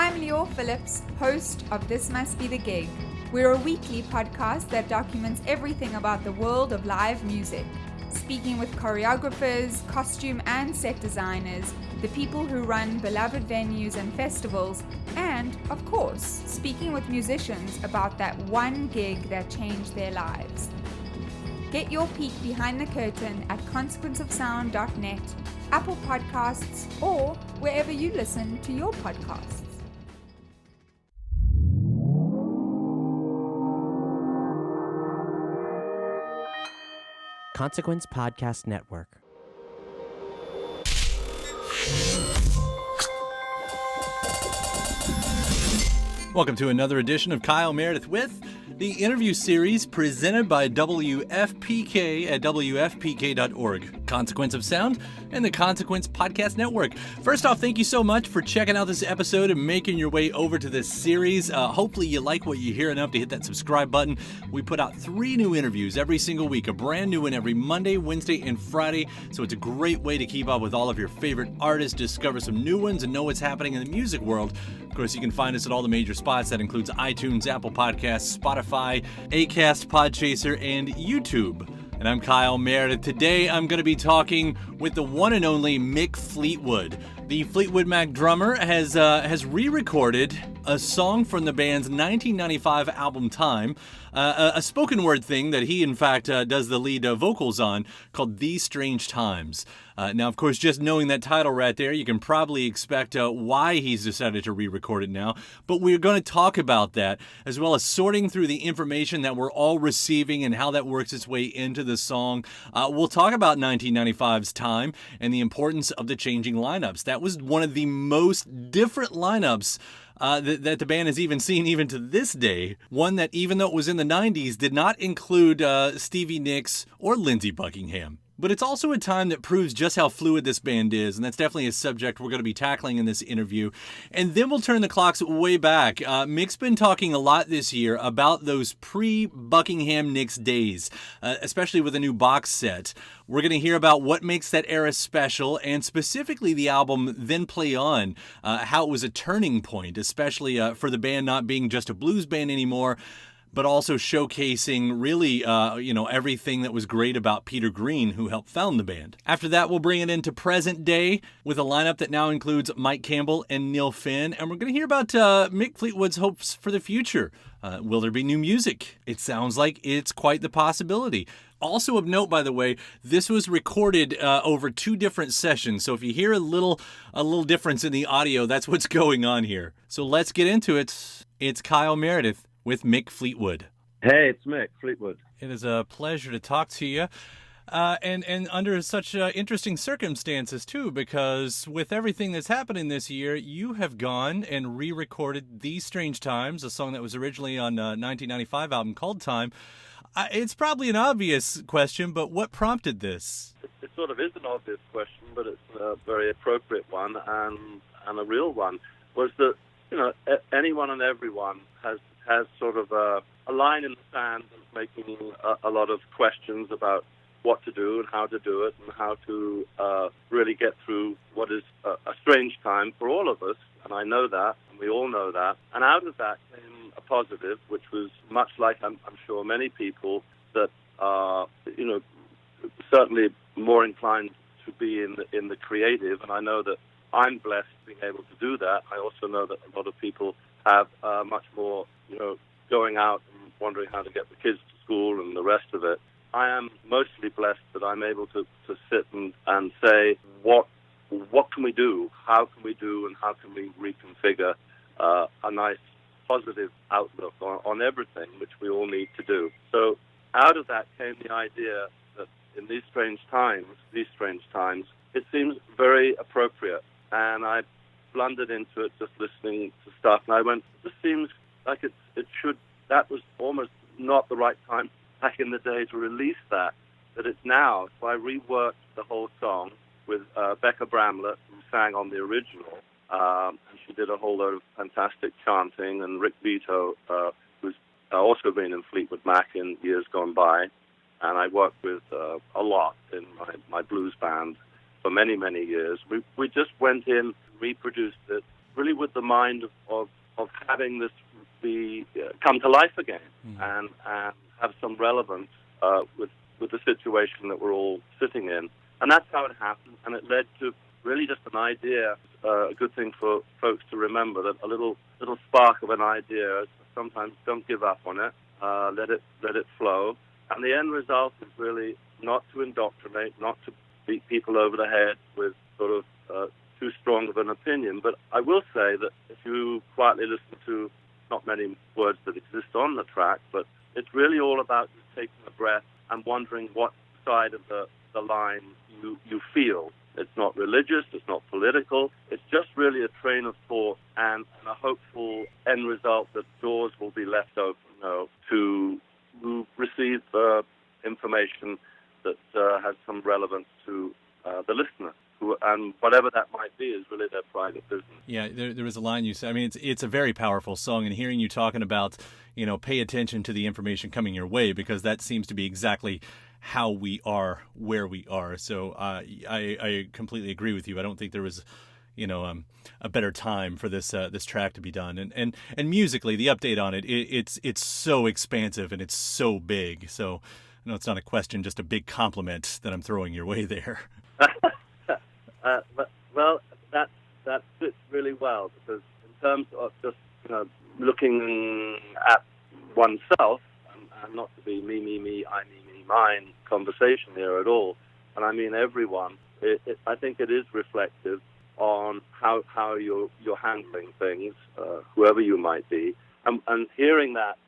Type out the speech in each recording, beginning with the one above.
I'm Leor Phillips, host of This Must Be the Gig. We're a weekly podcast that documents everything about the world of live music, speaking with choreographers, costume and set designers, the people who run beloved venues and festivals, and, of course, speaking with musicians about that one gig that changed their lives. Get your peek behind the curtain at consequenceofsound.net, Apple Podcasts, or wherever you listen to your podcasts. Consequence Podcast Network. Welcome to another edition of Kyle Meredith with the interview series presented by WFPK at WFPK.org, Consequence of Sound, and the Consequence Podcast Network. First off, thank you so much for checking out this episode and making your way over to this series. Hopefully you like what you hear enough to hit that subscribe button. We put out 3 new interviews every single week, a brand new one every Monday, Wednesday, and Friday. So it's a great way to keep up with all of your favorite artists, discover some new ones, and know what's happening in the music world. Of course, you can find us at all the major spots. That includes iTunes, Apple Podcasts, Spotify, Acast, Podchaser, and YouTube. And I'm Kyle Meredith. Today, I'm going to be talking with the one and only Mick Fleetwood. The Fleetwood Mac drummer has re-recorded a song from the band's 1995 album Time, a spoken word thing that he, in fact, does the lead vocals on, called These Strange Times. Now, of course, just knowing that title right there, you can probably expect why he's decided to re-record it now. But we're going to talk about that, as well as sorting through the information that we're all receiving and how that works its way into the song. We'll talk about 1995's Time and the importance of the changing lineups. That was one of the most different lineups that the band has even seen even to this day. One that, even though it was in the 90s, did not include Stevie Nicks or Lindsey Buckingham. But it's also a time that proves just how fluid this band is, and that's definitely a subject we're going to be tackling in this interview. And then we'll turn the clocks way back. Mick's been talking a lot this year about those pre-Buckingham Nicks days, especially with a new box set. We're going to hear about what makes that era special, and specifically the album Then Play On, how it was a turning point, especially for the band not being just a blues band anymore, but also showcasing really, everything that was great about Peter Green, who helped found the band. After that, we'll bring it into present day with a lineup that now includes Mike Campbell and Neil Finn, and we're going to hear about Mick Fleetwood's hopes for the future. Will there be new music? It sounds like it's quite the possibility. Also of note, by the way, this was recorded over 2 different sessions, so if you hear a little difference in the audio, that's what's going on here. So let's get into it. It's Kyle Meredith with Mick Fleetwood. Hey, it's Mick Fleetwood. It is a pleasure to talk to you, and under such interesting circumstances, too, because with everything that's happening this year, you have gone and re-recorded These Strange Times, a song that was originally on a 1995 album called Time. It's probably an obvious question, but what prompted this? It sort of is an obvious question, but it's a very appropriate one and a real one, was that, anyone and everyone has sort of a line in the sand making a lot of questions about what to do and how to do it and how to really get through what is a strange time for all of us. And I know that, and we all know that. And out of that came a positive, which was much like I'm sure many people that are, certainly more inclined to be in the creative. And I know that I'm blessed being able to do that. I also know that a lot of people have much more, going out and wondering how to get the kids to school and the rest of it. I am mostly blessed that I'm able to sit and say, what can we do? How can we do, and how can we reconfigure a nice positive outlook on everything, which we all need to do. So out of that came the idea that in these strange times, it seems very appropriate. And I blundered into it just listening to stuff, and I went, this seems like it should, that was almost not the right time back in the day to release that it's now. So I reworked the whole song with Becca Bramlett, who sang on the original, and she did a whole load of fantastic chanting, and Rick Vito, who's also been in Fleetwood Mac in years gone by, and I worked with a lot in my blues band for many, many years. We just went in, reproduced it, really with the mind of having this come to life again and have some relevance with the situation that we're all sitting in. And that's how it happened, and it led to really just an idea, a good thing for folks to remember, that a little spark of an idea, sometimes don't give up on it, let it flow. And the end result is really not to indoctrinate, not to beat people over the head with sort of too strong of an opinion. But I will say that if you quietly listen to not many words that exist on the track, but it's really all about just taking a breath and wondering what side of the line you feel. It's not religious, it's not political, it's just really a train of thought and a hopeful end result that doors will be left open, to receive information that has some relevance to the listener. And whatever that might be is really their private business. Yeah, there was a line you said. I mean, it's a very powerful song, and hearing you talking about, pay attention to the information coming your way, because that seems to be exactly how we are where we are. So I completely agree with you. I don't think there was, a better time for this track to be done. And musically, the update on it's so expansive and it's so big. So I know it's not a question, just a big compliment that I'm throwing your way there. Well, that fits really well, because in terms of just looking at oneself, and not to be me, I, me, mine conversation here at all, and I mean everyone. I think it is reflective on how you're handling things, whoever you might be, and hearing that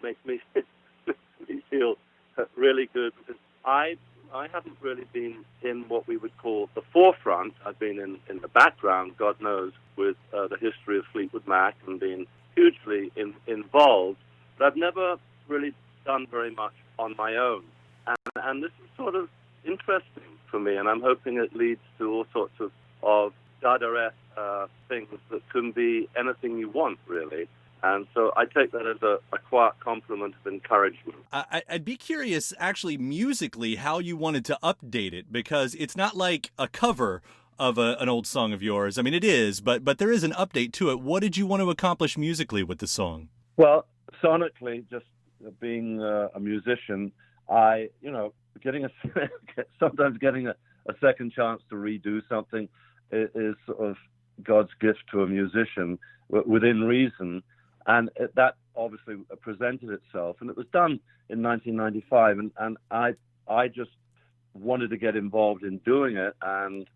makes me feel really good, because I haven't really been in what we would call the forefront. I've been in the background, God knows, with the history of Fleetwood Mac and been hugely involved, but I've never really done very much on my own. And this is sort of interesting for me, and I'm hoping it leads to all sorts of Dada-esque things that can be anything you want, really. And so I take that as a quiet compliment of encouragement. I'd be curious, actually, musically, how you wanted to update it, because it's not like a cover of an old song of yours. I mean, it is, but there is an update to it. What did you want to accomplish musically with the song? Well, sonically, just being a musician, sometimes getting a second chance to redo something is sort of God's gift to a musician within reason. And that obviously presented itself, and it was done in 1995. And I just wanted to get involved in doing it, and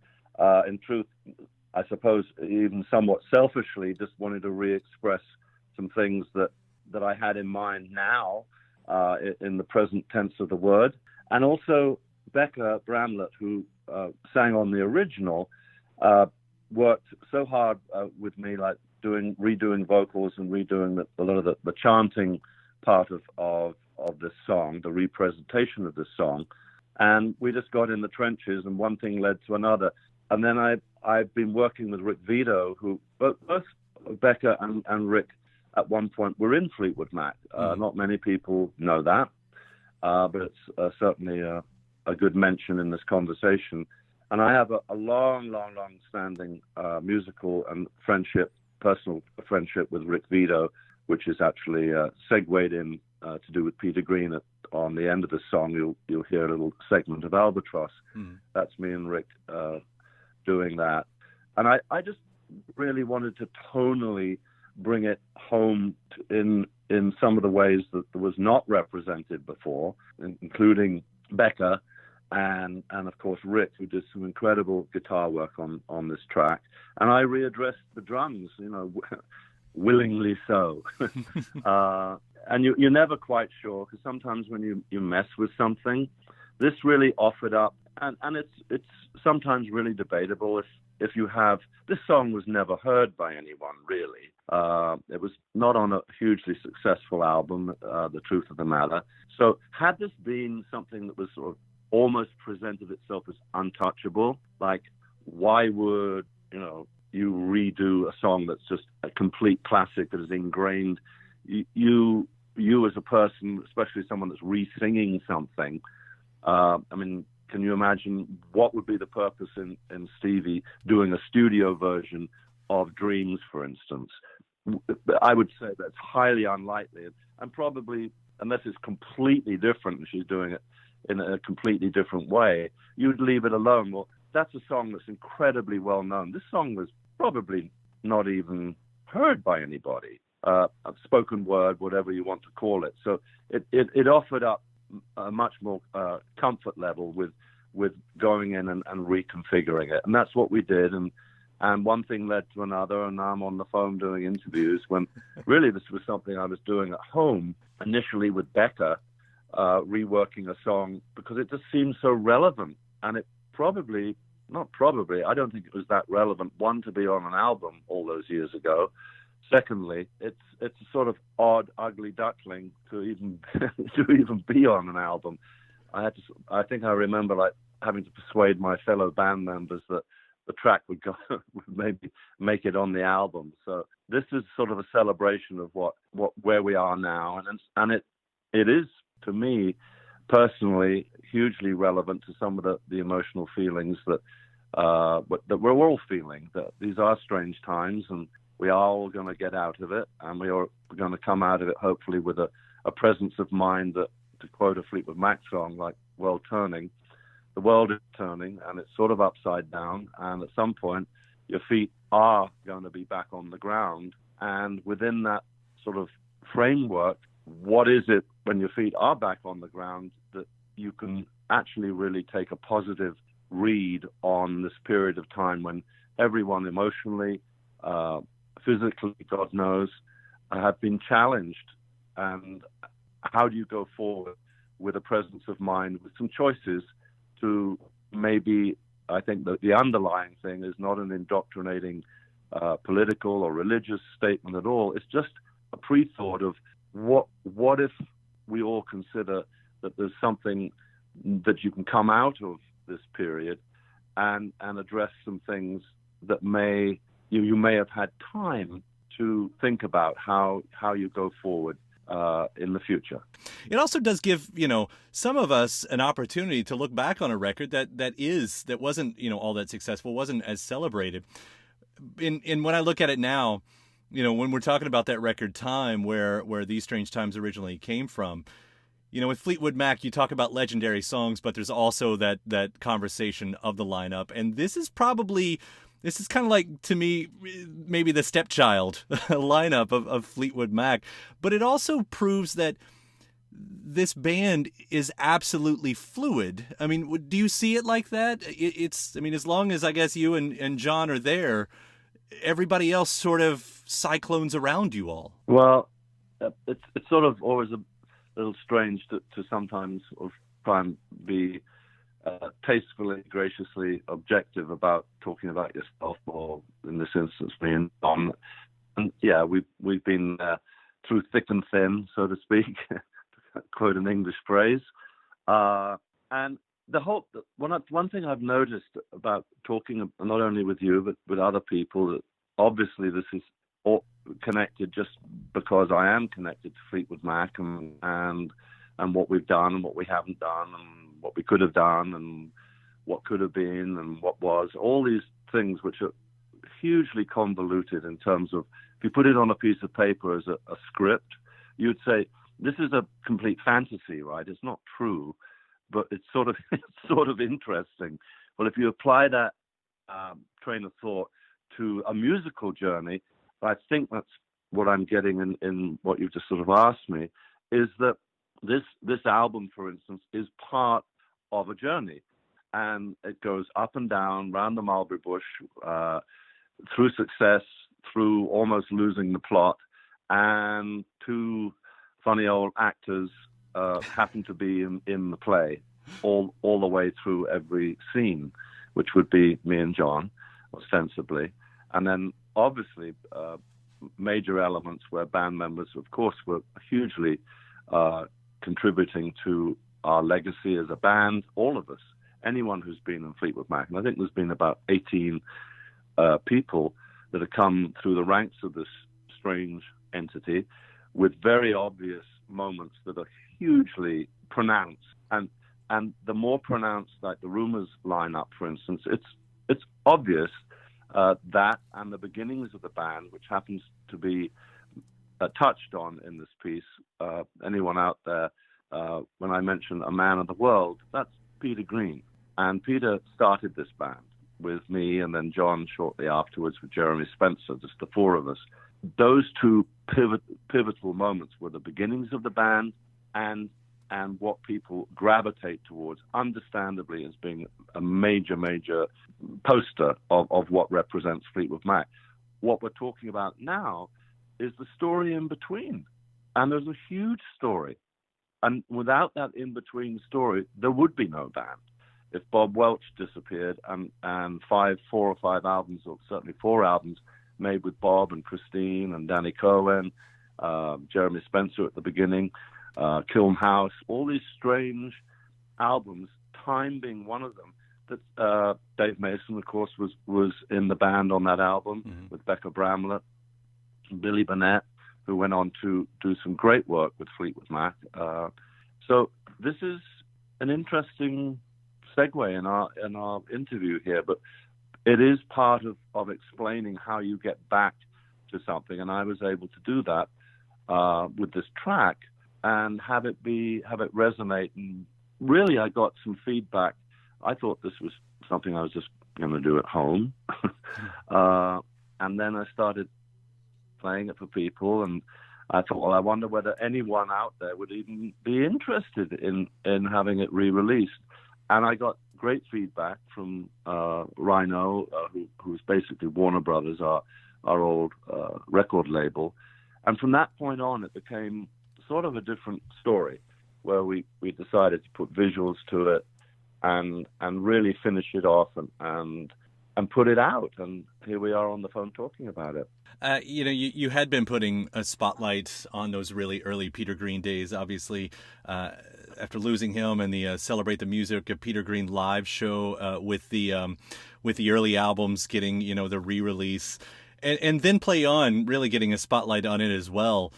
in truth, I suppose even somewhat selfishly, just wanted to re-express some things that I had in mind now, in the present tense of the word. And also Becca Bramlett, who sang on the original, worked so hard with me, like redoing vocals and redoing a lot of the chanting part of this song, the representation of this song. And we just got in the trenches, and one thing led to another. And then I've been working with Rick Vito, who both Becca and Rick at one point were in Fleetwood Mac. Not many people know that, but it's certainly a good mention in this conversation. And I have a long standing musical and personal friendship with Rick Vito, which is actually segued in to do with Peter Green. On the end of the song, you'll hear a little segment of Albatross. That's me and Rick doing that. And I just really wanted to tonally bring it home in some of the ways that was not represented before, including Becca and of course Rick, who did some incredible guitar work on this track. And I readdressed the drums, willingly so. And you're never quite sure, because sometimes when you mess with something, this really offered up, and it's sometimes really debatable if you have, this song was never heard by anyone, really. It was not on a hugely successful album, The Truth of the Matter. So had this been something that was sort of almost presented itself as untouchable, like why would, you redo a song that's just a complete classic that is ingrained, you as a person, especially someone that's re-singing something, can you imagine what would be the purpose in Stevie doing a studio version of Dreams, for instance. I would say that's highly unlikely, and probably, unless it's completely different and she's doing it in a completely different way, you'd leave it alone. Well, that's a song that's incredibly well known. This song was probably not even heard by anybody, a spoken word, whatever you want to call it. So it offered up a much more comfort level with going in and reconfiguring it. And that's what we did. And one thing led to another, and now I'm on the phone doing interviews when really this was something I was doing at home, initially with Becca, reworking a song because it just seemed so relevant. And it I don't think it was that relevant, one, to be on an album all those years ago. Secondly, it's a sort of odd, ugly duckling to even be on an album. I think I remember like having to persuade my fellow band members that the track would maybe make it on the album. So this is sort of a celebration of where we are now, and it is, to me personally, hugely relevant to some of the emotional feelings that we're all feeling. That these are strange times, and we are all going to get out of it, and we are going to come out of it hopefully with a presence of mind that, to quote a Fleetwood Mac song, like World Turning, the world is turning and it's sort of upside down, and at some point your feet are going to be back on the ground. And within that sort of framework, what is it when your feet are back on the ground that you can actually really take a positive read on this period of time when everyone emotionally, physically, God knows, have been challenged? And how do you go forward with a presence of mind, with some choices to maybe, I think that the underlying thing is not an indoctrinating political or religious statement at all. It's just a pre-thought of what if we all consider that there's something that you can come out of this period and address some things that you may have had time to think about how you go forward in the future. It also does give, some of us an opportunity to look back on a record that wasn't, all that successful, wasn't as celebrated. In when I look at it now, when we're talking about that record Time where These Strange Times originally came from, with Fleetwood Mac, you talk about legendary songs, but there's also that conversation of the lineup. And this is kind of like, to me, maybe the stepchild lineup of Fleetwood Mac. But it also proves that this band is absolutely fluid. I mean, do you see it like that? As long as, I guess, you and John are there, everybody else sort of cyclones around you all. Well, it's sort of always a little strange to sometimes sort of try and be tastefully, graciously objective about talking about yourself, or in this instance, me and Don. And yeah, we've been through thick and thin, so to speak, to quote an English phrase. And one thing I've noticed about talking not only with you but with other people, that obviously this is all connected just because I am connected to Fleetwood Mac and what we've done and what we haven't done and what we could have done and what could have been and what was, all these things which are hugely convoluted in terms of, if you put it on a piece of paper as a script, you'd say, this is a complete fantasy, right? It's not true, but it's sort of interesting. Well, if you apply that train of thought to a musical journey, I think that's what I'm getting in what you've just sort of asked me, is that this album, for instance, is part of a journey, and it goes up and down, round the mulberry bush, through success, through almost losing the plot, and two funny old actors happen to be in the play all the way through every scene, which would be me and John, ostensibly, and then obviously major elements where band members, of course, were hugely contributing to our legacy as a band, all of us, anyone who's been in Fleetwood Mac. And I think there's been about 18 people that have come through the ranks of this strange entity with very obvious moments that are hugely pronounced. And the more pronounced, like the Rumors line up, for instance, it's obvious that and the beginnings of the band, which happens to be touched on in this piece. Anyone out there, when I mention a man of the world, that's Peter Green. And Peter started this band with me, and then John shortly afterwards with Jeremy Spencer, just the four of us. Those two pivotal moments were the beginnings of the band and what people gravitate towards, understandably, as being a major poster of what represents Fleetwood Mac. What we're talking about now is the story in between. And there's a huge story. And without that in-between story, there would be no band. If Bob Welch disappeared and 4 or 5 albums, or certainly 4 albums, made with Bob and Christine and Danny Cohen, Jeremy Spencer at the beginning, Kiln House, all these strange albums, Time being one of them, that Dave Mason, of course, was in the band on that album with Becca Bramlett, Billy Burnett, who went on to do some great work with Fleetwood Mac. So this is an interesting segue in our interview here, but it is part of explaining how you get back to something, and I was able to do that with this track and have it resonate. And really, I got some feedback. I thought this was something I was just going to do at home, and then I started playing it for people, and I thought, well, I wonder whether anyone out there would even be interested in having it re-released. And I got great feedback from Rhino, who's basically Warner Brothers, our old record label. And from that point on, it became sort of a different story, where we decided to put visuals to it and really finish it off and put it out. And here we are on the phone talking about it. You had been putting a spotlight on those really early Peter Green days, obviously, after losing him, and the Celebrate the Music of Peter Green live show with the early albums getting, the re-release, and then Play On really getting a spotlight on it as well.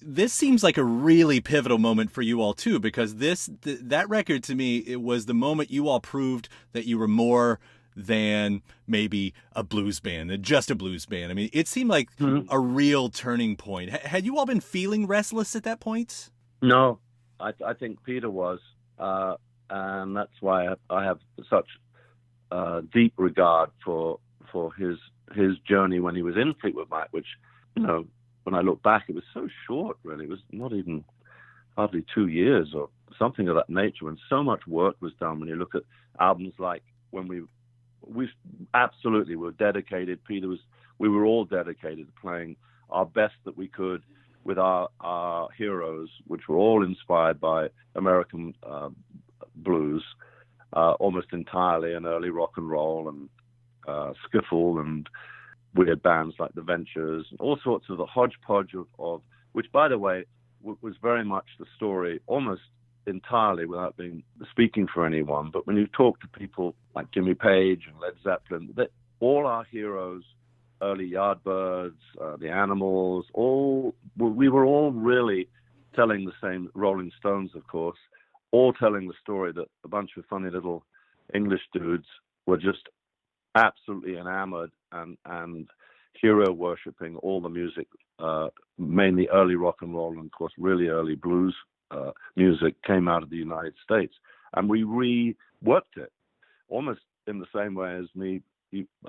This seems like a really pivotal moment for you all too, because that record, to me, it was the moment you all proved that you were more than maybe a blues band, just a blues band. I mean, it seemed like a real turning point. Had you all been feeling restless at that point? No, I think Peter was, and that's why I have such deep regard for his journey when he was in Fleetwood Mac, which, when I look back, it was so short, really. It was not even hardly 2 years or something of that nature, when so much work was done. When you look at albums like when we absolutely were dedicated. We were all dedicated to playing our best that we could with our heroes, which were all inspired by American blues, almost entirely, and early rock and roll and skiffle, and weird bands like the Ventures, all sorts of the hodgepodge of which, by the way, was very much the story, almost entirely, without speaking for anyone. But when you talk to people like Jimmy Page and Led Zeppelin, all our heroes, early Yardbirds, the Animals, we were all really telling the same, Rolling Stones, of course, all telling the story that a bunch of funny little English dudes were just absolutely enamored and hero worshipping all the music, mainly early rock and roll, and of course really early blues music came out of the United States. And we reworked it almost in the same way as me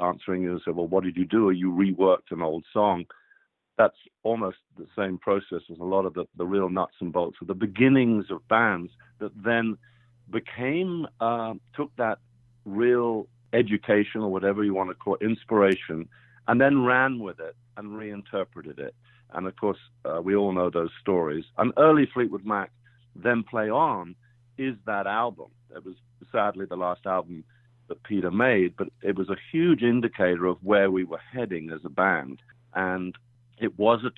answering you and say, well, what did you do? You reworked an old song. That's almost the same process as a lot of the real nuts and bolts of the beginnings of bands that then became, took that real education, or whatever you want to call it, inspiration, and then ran with it and reinterpreted it. And of course, we all know those stories. And early Fleetwood Mac, Then Play On, is that album. It was sadly the last album that Peter made, but it was a huge indicator of where we were heading as a band. And it was a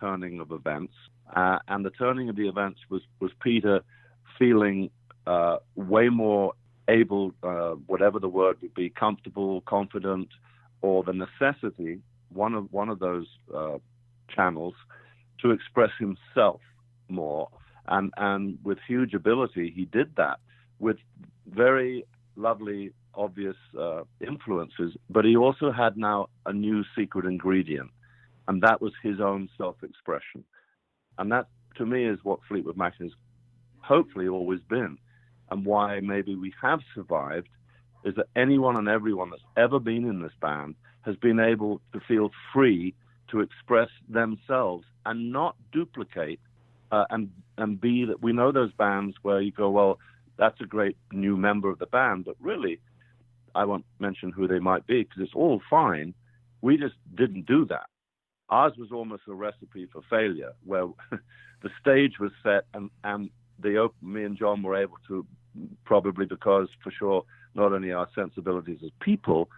turning of events. And the turning of the events was Peter feeling way more able, whatever the word would be, comfortable, confident, or the necessity, one of those channels, to express himself more. And with huge ability, he did that with very lovely obvious influences, but he also had now a new secret ingredient, and that was his own self-expression. And that, to me, is what Fleetwood Mac has hopefully always been, and why maybe we have survived, is that anyone and everyone that's ever been in this band has been able to feel free to express themselves and not duplicate and be that. We know those bands where you go, well, that's a great new member of the band, but really, I won't mention who they might be because it's all fine. We just didn't do that. Ours was almost a recipe for failure, where the stage was set and me and John were able to, probably because, for sure, not only our sensibilities as people,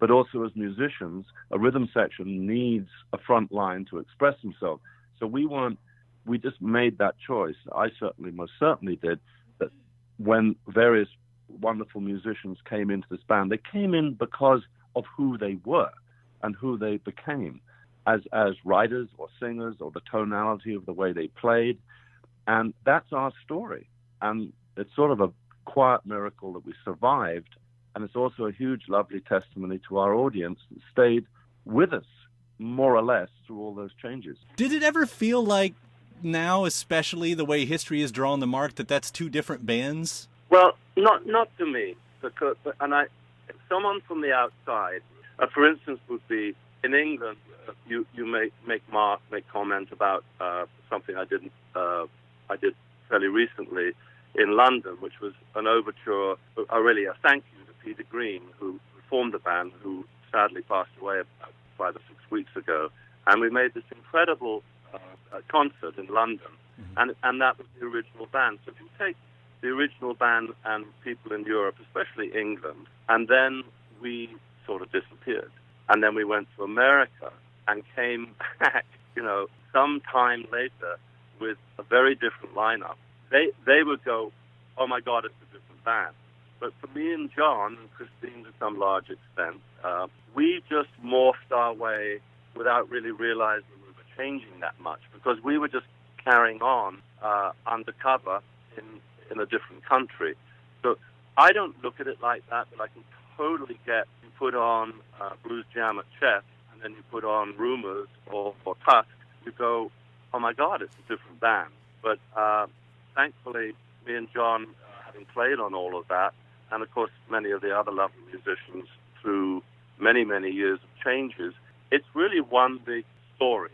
but also as musicians, a rhythm section needs a front line to express themselves. So we just made that choice. I most certainly did, that when various wonderful musicians came into this band, they came in because of who they were and who they became as writers or singers, or the tonality of the way they played. And that's our story. And it's sort of a quiet miracle that we survived. And it's also a huge, lovely testimony to our audience that stayed with us, more or less, through all those changes. Did it ever feel like now, especially the way history has drawn the mark, that that's two different bands? Well, not to me. Someone from the outside, for instance, would be in England. You make comment about something I did fairly recently in London, which was an overture, really a thank you to Peter Green, who formed the band, who sadly passed away about 5 or 6 weeks ago. And we made this incredible concert in London, and that was the original band. So if you take the original band and people in Europe, especially England, and then we sort of disappeared. And then we went to America and came back, some time later with a very different lineup. They would go, oh my God, it's a different band. But for me and John, and Christine to some large extent, we just morphed our way without really realizing we were changing that much, because we were just carrying on undercover in a different country. So I don't look at it like that, but I can totally get, you put on Blues Jam at Chess, and then you put on Rumors or Tusk, you go, oh my God, it's a different band. But thankfully, me and John, having played on all of that, and of course many of the other lovely musicians through many, many years of changes, it's really one big story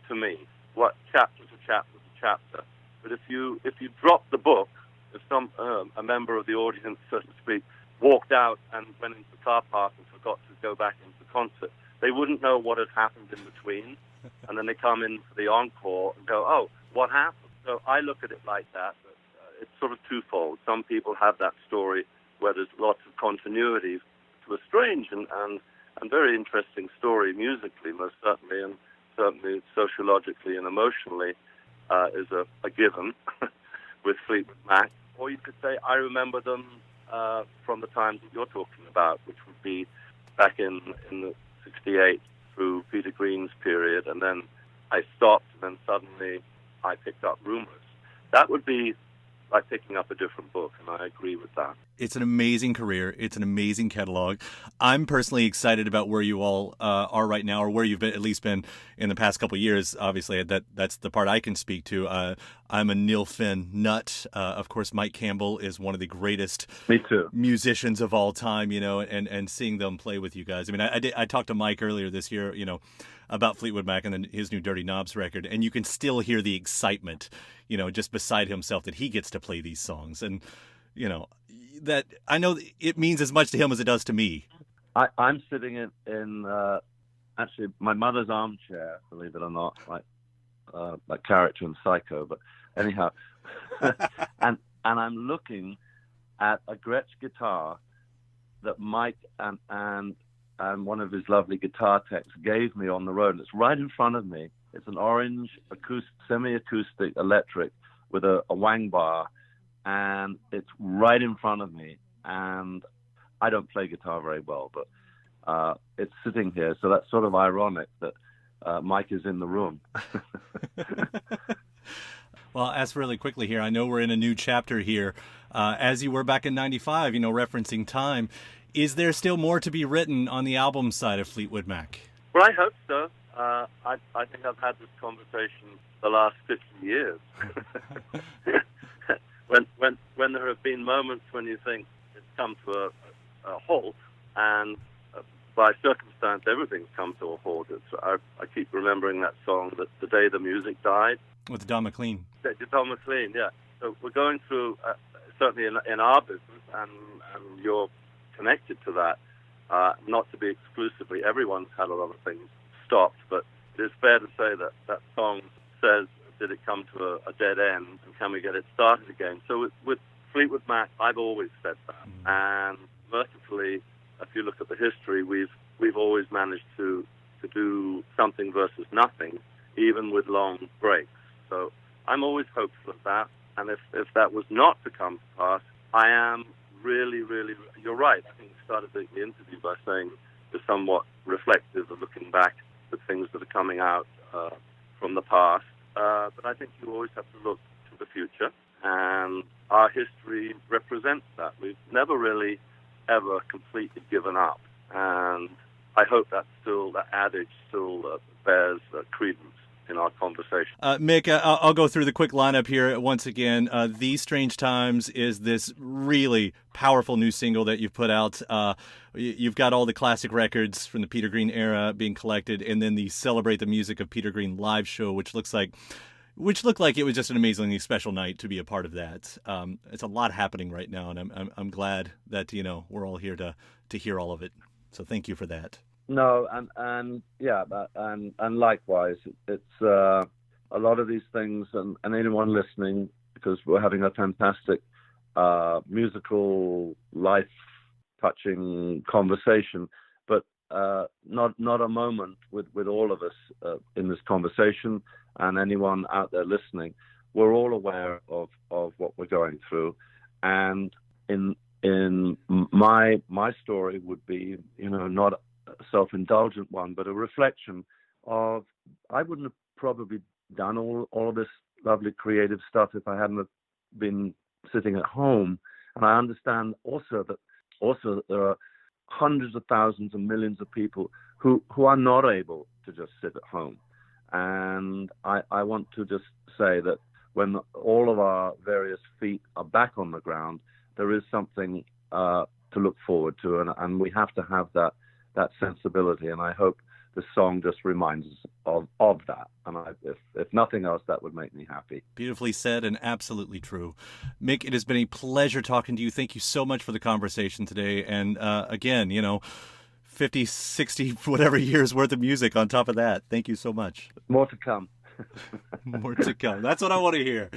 to me, what chapter to chapter to chapter. But if you drop the book, if a member of the audience, so to speak, walked out and went into the car park and forgot to go back into the concert, they wouldn't know what had happened in between. And then they come in for the encore and go, oh, what happened? So I look at it like that. It's sort of twofold. Some people have that story where there's lots of continuity to a strange and very interesting story musically, most certainly, and certainly sociologically and emotionally is a given with Fleetwood Mac. Or you could say, I remember them from the times that you're talking about, which would be back in the 68 through Peter Green's period, and then I stopped, and then suddenly I picked up Rumors. That would be like picking up a different book, and I agree with that. It's an amazing career. It's an amazing catalog. I'm personally excited about where you all are right now, or where you've been, at least been in the past couple of years. Obviously, that's the part I can speak to. I'm a Neil Finn nut. Of course, Mike Campbell is one of the greatest musicians of all time, and seeing them play with you guys. I mean, I talked to Mike earlier this year, about Fleetwood Mac and then his new Dirty Knobs record, and you can still hear the excitement, just beside himself that he gets to play these songs. And, that I know it means as much to him as it does to me. I'm sitting in actually my mother's armchair, believe it or not, like character in Psycho, but anyhow, and I'm looking at a Gretsch guitar that Mike and one of his lovely guitar techs gave me on the road. And it's right in front of me. It's an orange semi-acoustic electric with a wang bar, and it's right in front of me. And I don't play guitar very well, but it's sitting here, so that's sort of ironic that Mike is in the room. Well, I'll ask really quickly here. I know we're in a new chapter here. As you were back in 95, referencing time, Is there still more to be written on the album side of Fleetwood Mac? Well, I hope so. I think I've had this conversation the last 50 years. when there have been moments when you think it's come to a halt, and by circumstance everything's come to a halt. I keep remembering that song, that the day the music died. With Don McLean. Don McLean, yeah. So we're going through, certainly in our business, and you're connected to that, not to be exclusively, everyone's had a lot of things stopped, but it is fair to say that that song says, did it come to a dead end, and can we get it started again? So with Fleetwood Mac, I've always said that. And mercifully, if you look at the history, we've always managed to do something versus nothing, even with long breaks. So I'm always hopeful of that. And if that was not to come to pass, I am really, really, you're right. I think we started the interview by saying we're somewhat reflective of looking back at things that are coming out from the past. But I think you always have to look to the future, and our history represents that. We've never really, ever completely given up, and I hope that adage still bears credence in our conversation. Mick, I'll go through the quick lineup here once again. These Strange Times is this really powerful new single that you've put out. You've got all the classic records from the Peter Green era being collected, and then the Celebrate the Music of Peter Green live show, which looked like it was just an amazingly special night to be a part of that. It's a lot happening right now, and I'm glad that we're all here to hear all of it. So thank you for that. No, and likewise, it's a lot of these things, and anyone listening, because we're having a fantastic musical, life-touching conversation, but not a moment with all of us in this conversation, and anyone out there listening. We're all aware of what we're going through, and in my story would be, not a self-indulgent one, but a reflection of, I wouldn't have probably done all of this lovely creative stuff if I hadn't have been sitting at home. And I understand also that there are hundreds of thousands and millions of people who are not able to just sit at home. And I want to just say that when all of our various feet are back on the ground, there is something to look forward to, and we have to have that sensibility, and I hope the song just reminds us of that. And if nothing else, that would make me happy. Beautifully said and absolutely true. Mick, it has been a pleasure talking to you. Thank you so much for the conversation today. And again, 50, 60, whatever years worth of music on top of that. Thank you so much. More to come. More to come. That's what I want to hear.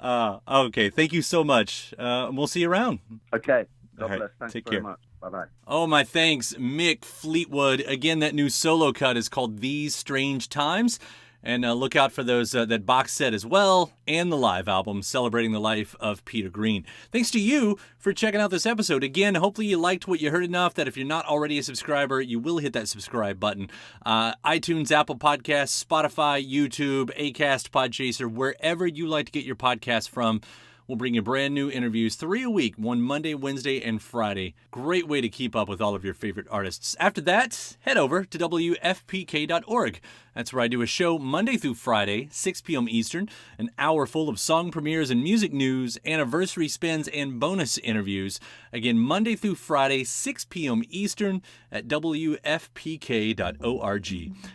Okay, thank you so much. We'll see you around. Okay. God All right, bless. Thanks take very care. much. Bye-bye. Oh, my thanks, Mick Fleetwood. Again, that new solo cut is called These Strange Times. And look out for those that box set as well, and the live album celebrating the life of Peter Green. Thanks to you for checking out this episode. Again, hopefully you liked what you heard enough that if you're not already a subscriber, you will hit that subscribe button. iTunes, Apple Podcasts, Spotify, YouTube, Acast, Podchaser, wherever you like to get your podcasts from. We'll bring you brand new interviews, 3 a week, one Monday, Wednesday, and Friday. Great way to keep up with all of your favorite artists. After that, head over to WFPK.org. That's where I do a show Monday through Friday, 6 p.m. Eastern, an hour full of song premieres and music news, anniversary spins, and bonus interviews. Again, Monday through Friday, 6 p.m. Eastern at WFPK.org.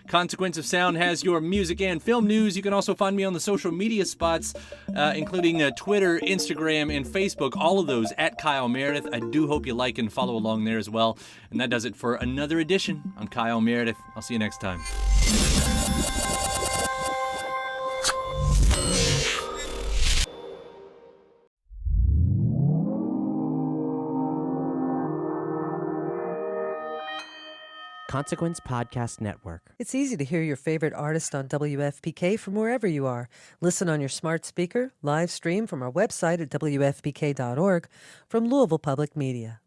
Consequence of Sound has your music and film news. You can also find me on the social media spots, including Twitter, Instagram, and Facebook, all of those at Kyle Meredith. I do hope you like and follow along there as well. And that does it for another edition. I'm Kyle Meredith. I'll see you next time. Consequence Podcast Network. It's easy to hear your favorite artist on WFPK from wherever you are. Listen on your smart speaker, live stream from our website at WFPK.org, from Louisville Public Media.